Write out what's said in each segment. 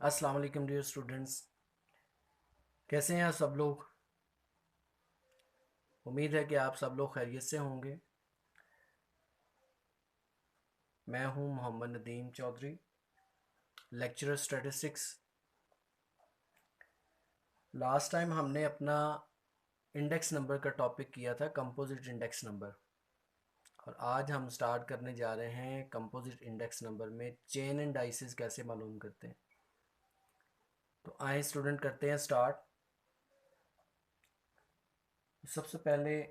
अस्सलाम वालेकुम dear students, कैसे हैं आप सब लोग। उम्मीद है कि आप सब लोग खैरियत से होंगे। मैं हूं Mohammad Nadeem Chaudhary, lecturer statistics. Last time हमने अपना इंडेक्स नंबर का टॉपिक किया था, कंपोजिट इंडेक्स नंबर। और आज हम स्टार्ट करने जा रहे हैं कंपोजिट इंडेक्स नंबर में चेन एंड डाइसेस कैसे मालूम करते हैं। तो आए स्टूडेंट, करते हैं स्टार्ट। सबसे पहले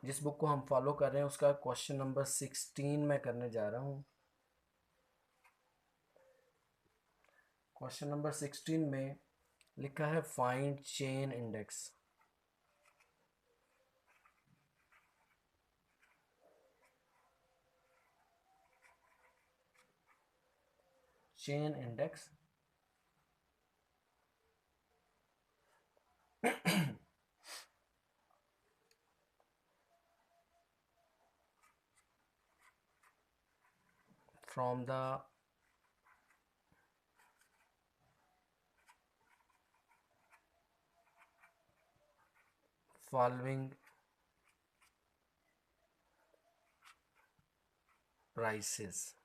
जिस बुक को हम फॉलो कर रहे हैं उसका क्वेश्चन नंबर 16 मैं करने जा रहा हूँ। क्वेश्चन नंबर 16 में लिखा है find chain index. Chain index from the following prices.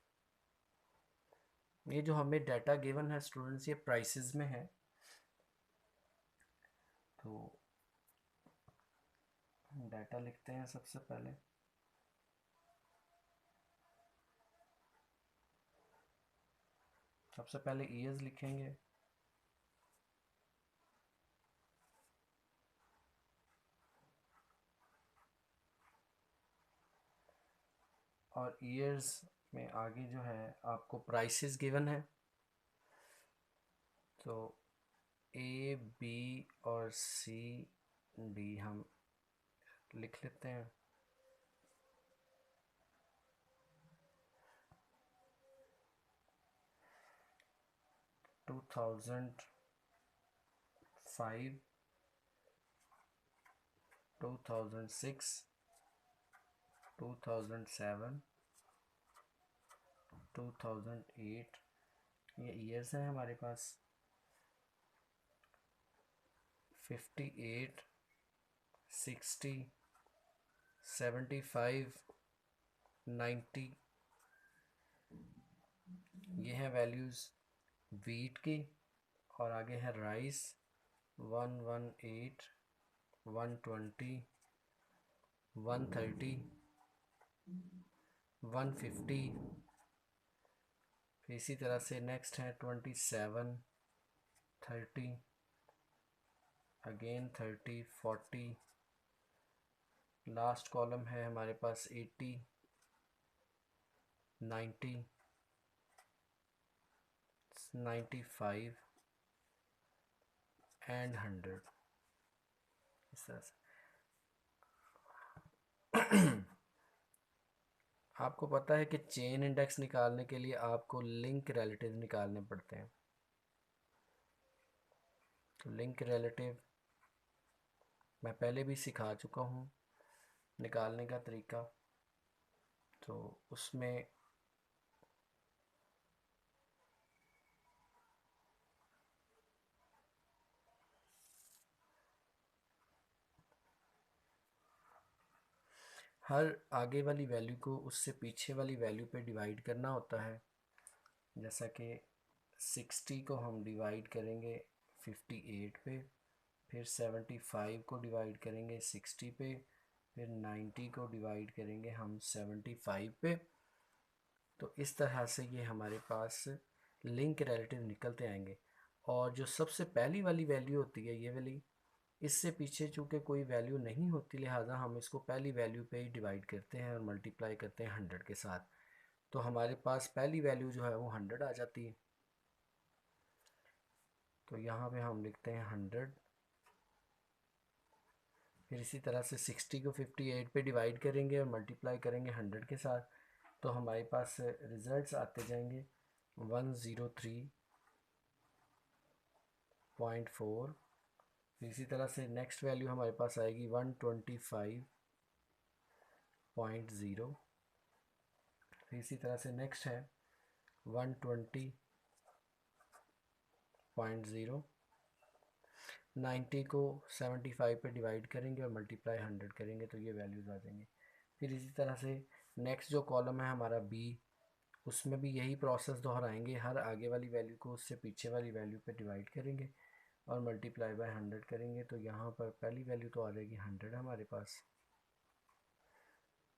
ये जो हमें डाटा गिवन है स्टूडेंट्स, ये प्राइसेस में है। तो डाटा लिखते हैं सबसे पहले। सबसे पहले ईयर्स लिखेंगे, और ईयर्स में आगे जो है आपको प्राइसेस गिवन है। तो ए बी और सी डी हम लिख लेते हैं। टू 2005, 2006, 2007, 2008, ये ईयर्स हैं हमारे पास। 58, 60, 75, 90, ये हैं वैल्यूज़ वीट की। और आगे है राइस 118, 120, 130, 150। फिर इसी तरह से नेक्स्ट है 27, 30, अगेन 30, 40। लास्ट कॉलम है हमारे पास 80, 90, 95 एंड 100। इस तरह से आपको पता है कि चेन इंडेक्स निकालने के लिए आपको लिंक रिलेटिव निकालने पड़ते हैं। तो लिंक रिलेटिव मैं पहले भी सिखा चुका हूँ निकालने का तरीका। तो उसमें हर आगे वाली वैल्यू को उससे पीछे वाली वैल्यू पे डिवाइड करना होता है। जैसा कि 60 को हम डिवाइड करेंगे 58 पे, फिर 75 को डिवाइड करेंगे 60 पे, फिर 90 को डिवाइड करेंगे हम 75 पे। तो इस तरह से ये हमारे पास लिंक रिलेटिव निकलते आएंगे। और जो सबसे पहली वाली वैल्यू होती है ये वाली, इससे पीछे चूँकि कोई वैल्यू नहीं होती, लिहाजा हम इसको पहली वैल्यू पे ही डिवाइड करते हैं और मल्टीप्लाई करते हैं 100 के साथ। तो हमारे पास पहली वैल्यू जो है वो 100 आ जाती है। तो यहाँ पे हम लिखते हैं 100। फिर इसी तरह से 60 को 58 पे डिवाइड करेंगे और मल्टीप्लाई करेंगे 100 के साथ। तो हमारे पास रिज़ल्ट्स आते जाएंगे 103.4। फिर इसी तरह से नेक्स्ट वैल्यू हमारे पास आएगी 125.0। फिर इसी तरह से नेक्स्ट है 120, 0.0, 90 को 75 पे डिवाइड करेंगे और मल्टीप्लाई 100 करेंगे तो ये वैल्यूज़ आ जाएंगे। फिर इसी तरह से नेक्स्ट जो कॉलम है हमारा बी, उसमें भी यही प्रोसेस दोहराएंगे। हर आगे वाली वैल्यू को उससे पीछे वाली वैल्यू पे डिवाइड करेंगे और मल्टीप्लाई बाय 100 करेंगे। तो यहाँ पर पहली वैल्यू तो आ जाएगी 100 हमारे पास,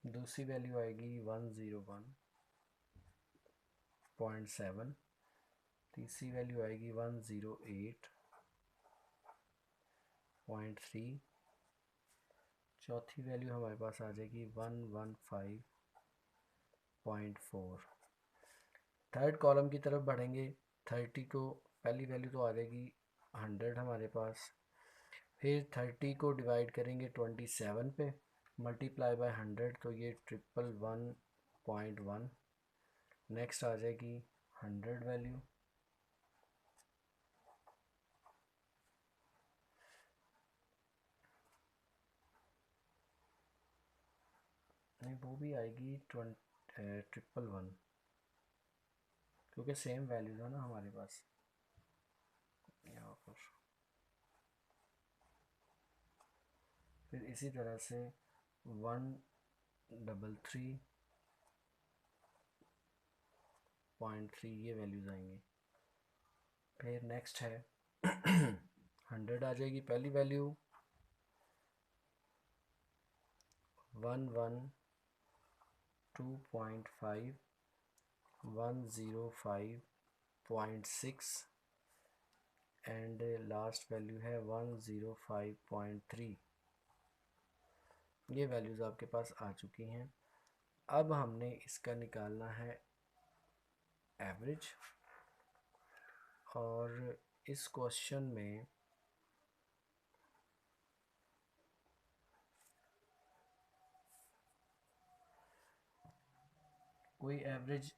दूसरी वैल्यू आएगी 101.7, तीसरी वैल्यू आएगी 108.3, चौथी वैल्यू हमारे पास आ जाएगी 115.4। थर्ड कॉलम की तरफ बढ़ेंगे। 30 को पहली वैल्यू तो आ जाएगी 100 हमारे पास, फिर 30 को डिवाइड करेंगे 27 पे, मल्टीप्लाई बाय 100 तो ये 111.1। नेक्स्ट आ जाएगी 100 वैल्यू, नहीं वो भी आएगी 111, क्योंकि सेम वैल्यू है ना हमारे पास यहाँ पर। फिर इसी तरह से 133.3 ये वैल्यूज़ आएंगी। फिर नेक्स्ट है 100 आ जाएगी पहली वैल्यू, 112.5, 105.6 एंड लास्ट वैल्यू है 105.3। ये वैल्यूज़ आपके पास आ चुकी हैं। अब हमने इसका निकालना है एवरेज, और इस क्वेश्चन में कोई एवरेज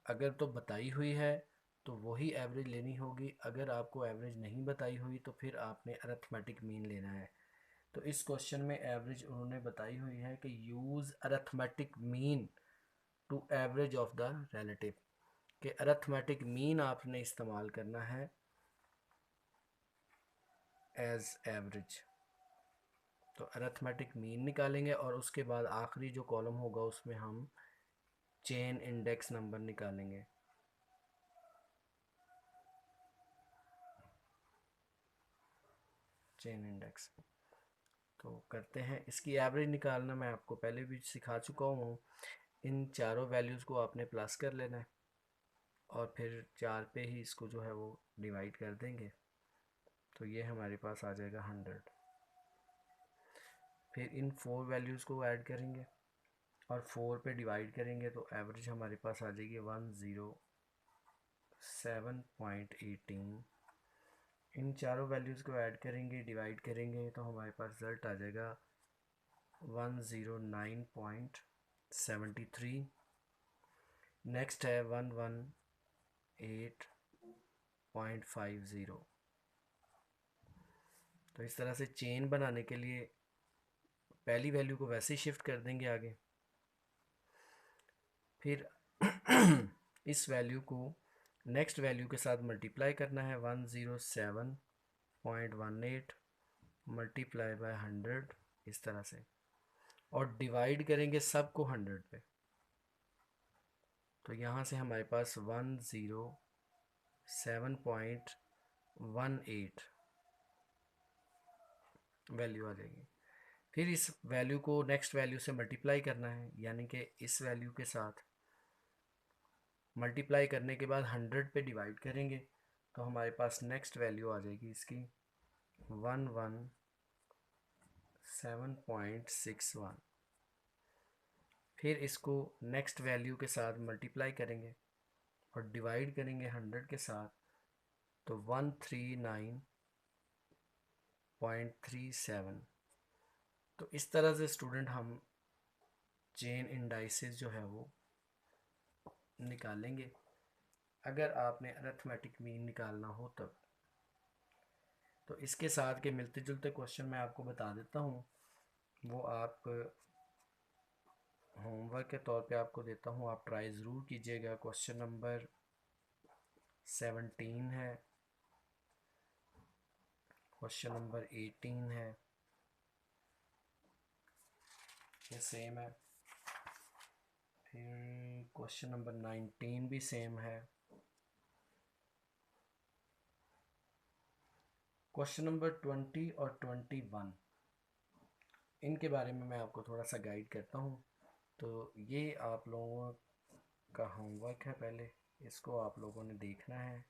अगर तो बताई हुई है तो वही एवरेज लेनी होगी। अगर आपको एवरेज नहीं बताई हुई तो फिर आपने अरिथमेटिक मीन लेना है। तो इस क्वेश्चन में एवरेज उन्होंने बताई हुई है कि use arithmetic mean to average of the relative, कि अरिथमेटिक मीन आपने इस्तेमाल करना है एज एवरेज। तो अरिथमेटिक मीन निकालेंगे और उसके बाद आखिरी जो कॉलम होगा उसमें हम चेन इंडेक्स नंबर निकालेंगे। चेन इंडेक्स तो करते हैं। इसकी एवरेज निकालना मैं आपको पहले भी सिखा चुका हूँ। इन चारों वैल्यूज़ को आपने प्लस कर लेना है और फिर 4 पे ही इसको जो है वो डिवाइड कर देंगे, तो ये हमारे पास आ जाएगा 100। फिर इन 4 वैल्यूज़ को ऐड करेंगे और 4 पे डिवाइड करेंगे तो एवरेज हमारे पास आ जाएगी 107.18। इन चारों वैल्यूज़ को ऐड करेंगे, डिवाइड करेंगे तो हमारे पास रिजल्ट आ जाएगा 109.73। नेक्स्ट है 118.50। तो इस तरह से चेन बनाने के लिए पहली वैल्यू को वैसे ही शिफ्ट कर देंगे आगे। फिर इस वैल्यू को नेक्स्ट वैल्यू के साथ मल्टीप्लाई करना है, 107.18 मल्टीप्लाई बाय 100 इस तरह से, और डिवाइड करेंगे सब को 100 पे। तो यहाँ से हमारे पास 107.18 वैल्यू आ जाएगी। फिर इस वैल्यू को नेक्स्ट वैल्यू से मल्टीप्लाई करना है, यानी कि इस वैल्यू के साथ मल्टीप्लाई करने के बाद 100 पे डिवाइड करेंगे तो हमारे पास नेक्स्ट वैल्यू आ जाएगी इसकी 117.61। फिर इसको नेक्स्ट वैल्यू के साथ मल्टीप्लाई करेंगे और डिवाइड करेंगे 100 के साथ तो 139.37। तो इस तरह से स्टूडेंट हम चेन इंडाइसेस जो है वो निकालेंगे अगर आपने अरिथमेटिक मीन निकालना हो तब। तो इसके साथ के मिलते जुलते क्वेश्चन मैं आपको बता देता हूँ, वो आप होमवर्क के तौर पे आपको देता हूँ, आप ट्राई ज़रूर कीजिएगा। क्वेश्चन नंबर 17 है क्वेश्चन नंबर 18 है, ये सेम है। फिर क्वेश्चन नंबर 19 भी सेम है। क्वेश्चन नंबर 20 और 21, इनके बारे में मैं आपको थोड़ा सा गाइड करता हूँ। तो ये आप लोगों का होमवर्क है, पहले इसको आप लोगों ने देखना है।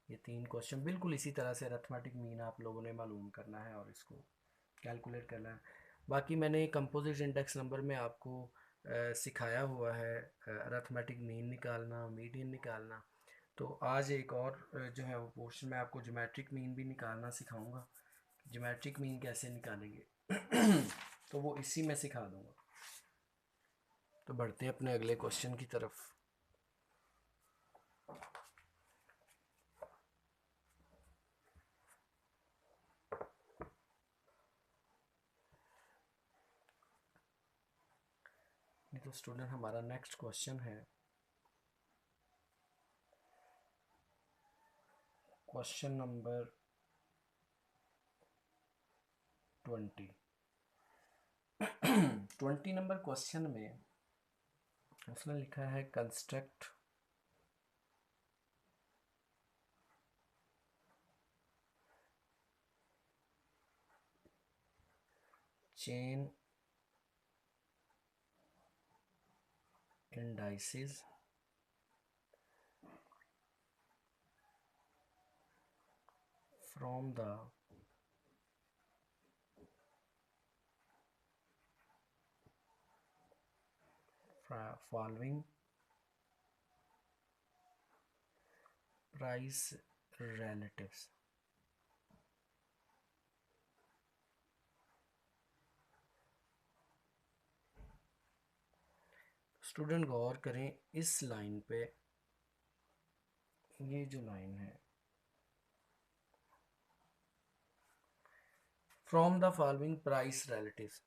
ये 3 क्वेश्चन बिल्कुल इसी तरह से अरिथमेटिक मीन आप लोगों ने मालूम करना है और इसको कैलकुलेट करना है। बाकी मैंने कंपोजिट इंडेक्स नंबर में आपको सिखाया हुआ है अरिथमेटिक मीन निकालना, मीडियन निकालना। तो आज एक और जो है वो पोर्शन में आपको ज्योमेट्रिक मीन भी निकालना सिखाऊंगा। ज्योमेट्रिक मीन कैसे निकालेंगे तो वो इसी में सिखा दूंगा। तो बढ़ते हैं अपने अगले क्वेश्चन की तरफ। ये तो स्टूडेंट हमारा नेक्स्ट क्वेश्चन है, क्वेश्चन नंबर 20। 20 नंबर क्वेश्चन में उसने लिखा है construct chain indices from the following price relatives। Student गौर करें इस लाइन पे, ये जो लाइन है from the following price relatives,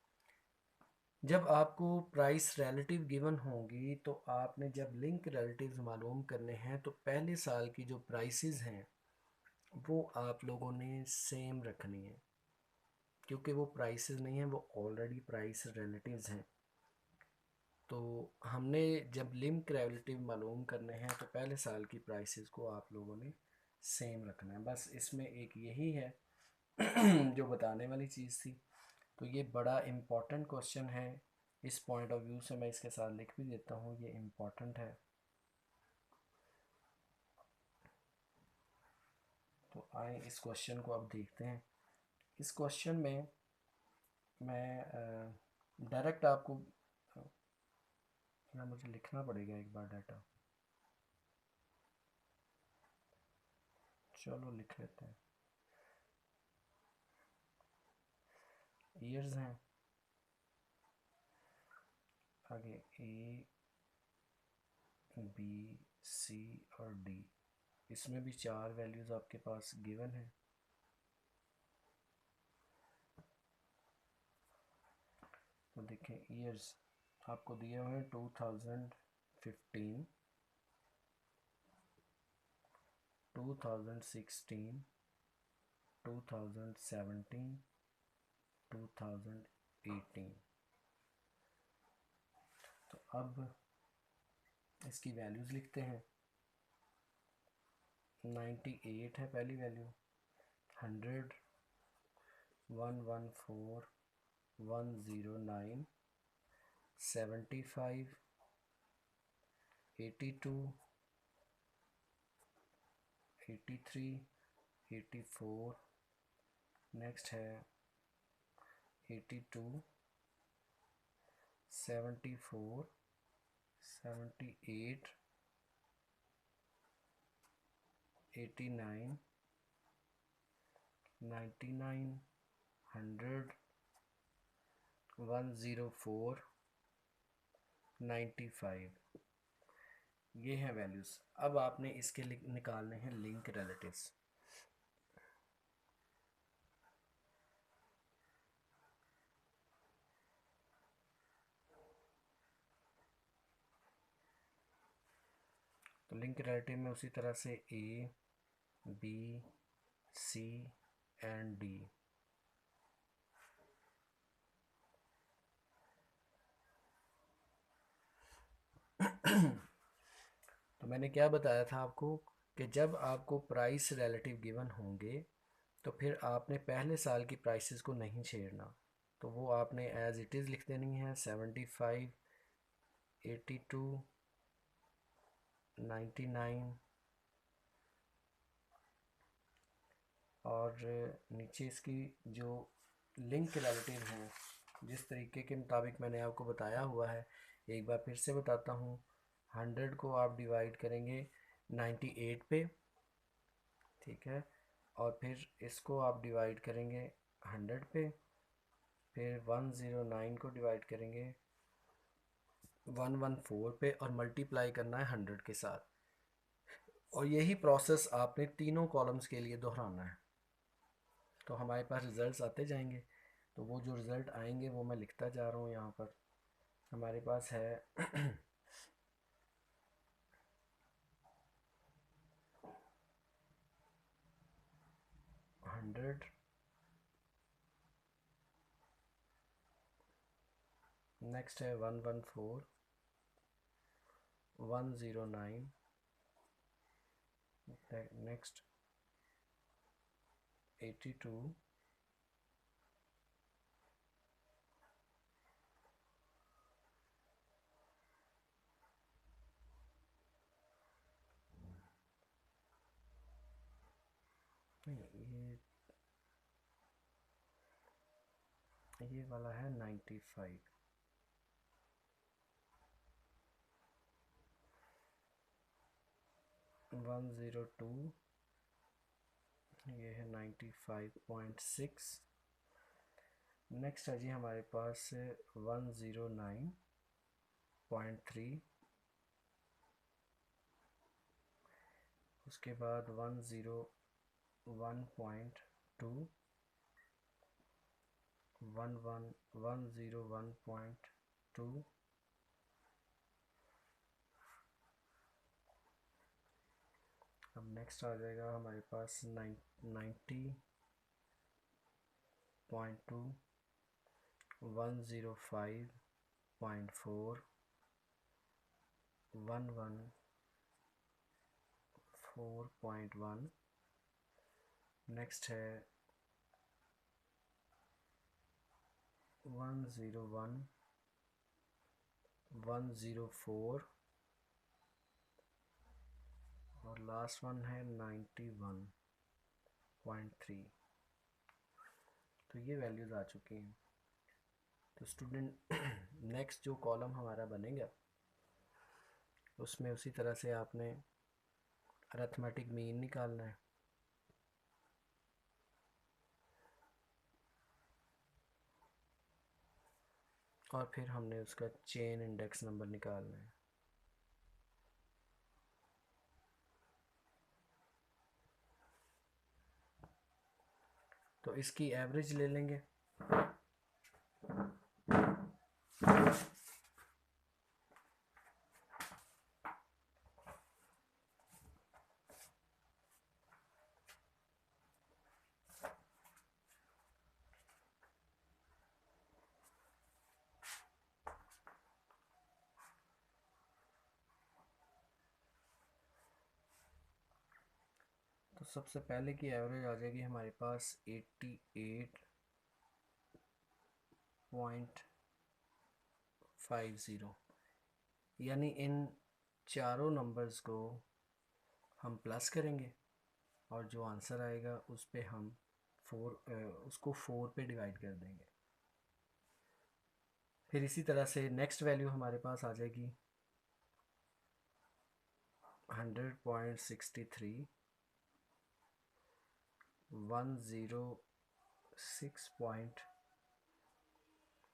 जब आपको प्राइस रिलेटिव गिवन होंगी तो आपने जब लिंक रिलेटिव्स मालूम करने हैं तो पहले साल की जो प्राइसेस हैं वो आप लोगों ने सेम रखनी है, क्योंकि वो प्राइसेस नहीं हैं, वो ऑलरेडी प्राइस रिलेटिव्स हैं। तो हमने जब लिंक रिलेटिव मालूम करने हैं तो पहले साल की प्राइसेस को आप लोगों ने सेम रखना है। बस इसमें एक यही है जो बताने वाली चीज़ थी। तो ये बड़ा इम्पॉर्टेंट क्वेश्चन है, इस पॉइंट ऑफ व्यू से मैं इसके साथ लिख भी देता हूँ, ये इम्पॉर्टेंट है। तो आए इस क्वेश्चन को अब देखते हैं। इस क्वेश्चन में मैं डायरेक्ट आपको या मुझे लिखना पड़ेगा एक बार डाटा, चलो लिख लेते हैं। ईयर्स हैं, आगे ए बी सी और डी, इसमें भी 4 वैल्यूज़ आपके पास गिवन है। तो देखें ईयर्स आपको दिए हुए हैं 2015, 2016, 2017, 2018। तो अब इसकी वैल्यूज़ लिखते हैं। 98 है पहली वैल्यू, 100, 114, 109, 75, 82, 83, 84, नेक्स्ट है 82, 74, 78, 89, 99, 100, 104, 95। ये हैं वैल्यूज़। अब आपने इसके निकालने हैं लिंक रिलेटिव्स। तो लिंक रिलेटिव में उसी तरह से A B C and D. तो मैंने क्या बताया था आपको कि जब आपको प्राइस रिलेटिव गिवन होंगे तो फिर आपने पहले साल की प्राइसेस को नहीं छेड़ना, तो वो आपने एज इट इज़ लिख देनी है 75, 82, 99 और नीचे इसकी जो लिंक रिलेटिव हैं जिस तरीके के मुताबिक मैंने आपको बताया हुआ है, एक बार फिर से बताता हूँ। 100 को आप डिवाइड करेंगे 98 पे, ठीक है, और फिर इसको आप डिवाइड करेंगे 100 पे, फिर 109 को डिवाइड करेंगे 114 पे और मल्टीप्लाई करना है 100 के साथ। और यही प्रोसेस आपने तीनों कॉलम्स के लिए दोहराना है। तो हमारे पास रिज़ल्ट्स आते जाएंगे। तो वो जो रिज़ल्ट आएंगे वो मैं लिखता जा रहा हूँ यहाँ पर। हमारे पास है 100, नेक्स्ट है 114, 109, नेक्स्ट 82, नहीं ये वाला है 95, 102, ये है 95.6। नेक्स्ट है जी हमारे पास 109.3, उसके बाद 101.2, 101.2, अब नेक्स्ट आ जाएगा हमारे पास 90.2, 105.4, 114.1, नेक्स्ट है 101, 104 और लास्ट वन है 91.3। तो ये वैल्यूज़ आ चुकी हैं। तो स्टूडेंट नेक्स्ट जो कॉलम हमारा बनेगा उसमें उसी तरह से आपने अरिथमेटिक मीन निकालना है। और फिर हमने उसका चेन इंडेक्स नंबर निकालना है। तो इसकी एवरेज ले लेंगे। तो सबसे पहले की एवरेज आ जाएगी हमारे पास 88.50, यानी इन चारों नंबर्स को हम प्लस करेंगे और जो आंसर आएगा उस पे हम उसको 4 पे डिवाइड कर देंगे। फिर इसी तरह से नेक्स्ट वैल्यू हमारे पास आ जाएगी 100.63, 106.15,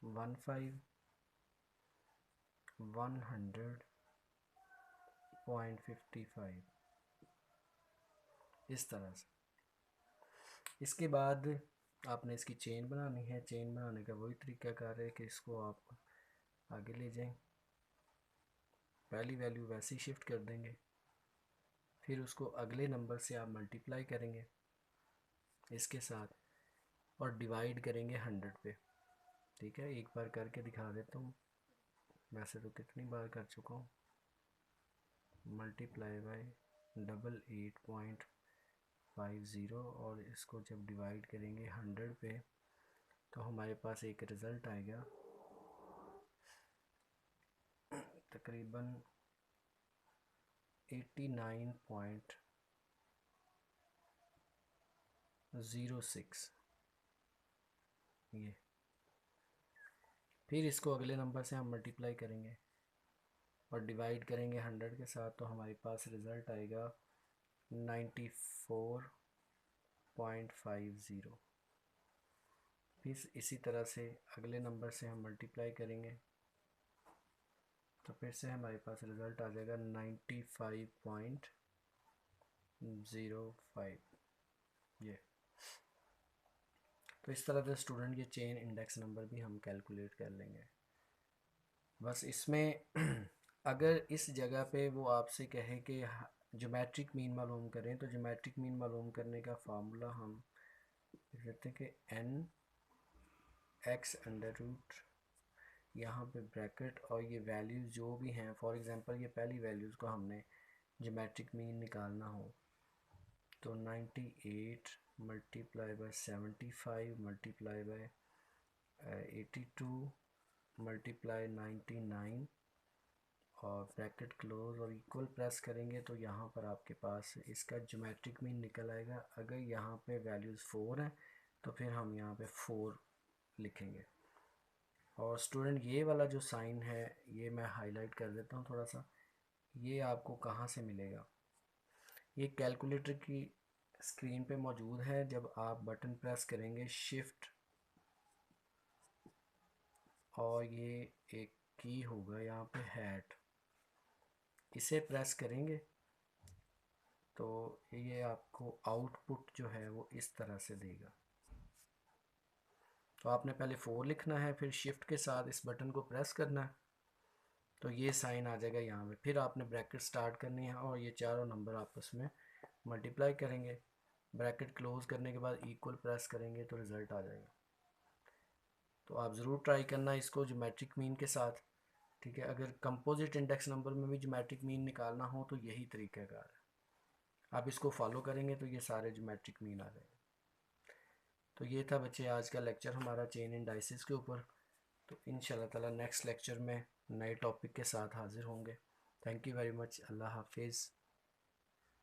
100.55, इस तरह से। इसके बाद आपने इसकी चेन बनानी है। चेन बनाने का वही तरीकाकार है कि इसको आप आगे ले जाएं, पहली वैल्यू वैसे ही शिफ्ट कर देंगे, फिर उसको अगले नंबर से आप मल्टीप्लाई करेंगे इसके साथ और डिवाइड करेंगे 100 पे। ठीक है, एक बार करके दिखा देता हूँ, वैसे तो कितनी बार कर चुका हूँ। मल्टीप्लाई बाय 88.50 और इसको जब डिवाइड करेंगे 100 पे तो हमारे पास एक रिज़ल्ट आएगा तकरीबन 89.06। ये फिर इसको अगले नंबर से हम मल्टीप्लाई करेंगे और डिवाइड करेंगे 100 के साथ तो हमारे पास रिज़ल्ट आएगा 94.50। फिर इसी तरह से अगले नंबर से हम मल्टीप्लाई करेंगे तो फिर से हमारे पास रिज़ल्ट आ जाएगा 95.05। ये तो इस तरह से स्टूडेंट ये चेन इंडेक्स नंबर भी हम कैलकुलेट कर लेंगे। बस इसमें अगर इस जगह पे वो आपसे कहे कि ज्योमेट्रिक मीन मालूम करें तो ज्योमेट्रिक मीन मालूम करने का फार्मूला हम लिख सकते हैं कि n x अंडर रूट यहाँ पे ब्रैकेट और ये वैल्यूज़ जो भी हैं, फॉर एग्जांपल ये पहली वैल्यूज़ को हमने ज्योमेट्रिक मीन निकालना हो तो 98 multiply by 75 multiply by 82 multiply 99 और ब्रैकेट क्लोज और इक्वल प्रेस करेंगे तो यहाँ पर आपके पास इसका ज्योमेट्रिक मीन निकल आएगा। अगर यहाँ पे वैल्यूज़ 4 हैं तो फिर हम यहाँ पे 4 लिखेंगे। और स्टूडेंट ये वाला जो साइन है ये मैं हाईलाइट कर देता हूँ थोड़ा सा, ये आपको कहाँ से मिलेगा, ये कैलकुलेटर की स्क्रीन पे मौजूद है। जब आप बटन प्रेस करेंगे शिफ्ट और ये एक की होगा यहाँ पे हैट, इसे प्रेस करेंगे तो ये आपको आउटपुट जो है वो इस तरह से देगा। तो आपने पहले 4 लिखना है, फिर शिफ्ट के साथ इस बटन को प्रेस करना है तो ये साइन आ जाएगा यहाँ पे। फिर आपने ब्रैकेट स्टार्ट करनी है और ये चारों नंबर आपस में मल्टीप्लाई करेंगे। ब्रैकेट क्लोज करने के बाद इक्वल प्रेस करेंगे तो रिज़ल्ट आ जाएगा। तो आप ज़रूर ट्राई करना इसको ज्योमेट्रिक मीन के साथ। ठीक है, अगर कंपोजिट इंडेक्स नंबर में भी ज्योमेट्रिक मीन निकालना हो तो यही तरीक़ाकार है, आप इसको फॉलो करेंगे तो ये सारे ज्योमेट्रिक मीन आ जाएंगे। तो ये था बच्चे आज का लेक्चर हमारा चेन इंडाइसिस के ऊपर। तो इंशाल्लाह ताला नेक्स्ट लेक्चर में नए टॉपिक के साथ हाज़िर होंगे। Thank you very much. अल्लाह हाफिज़।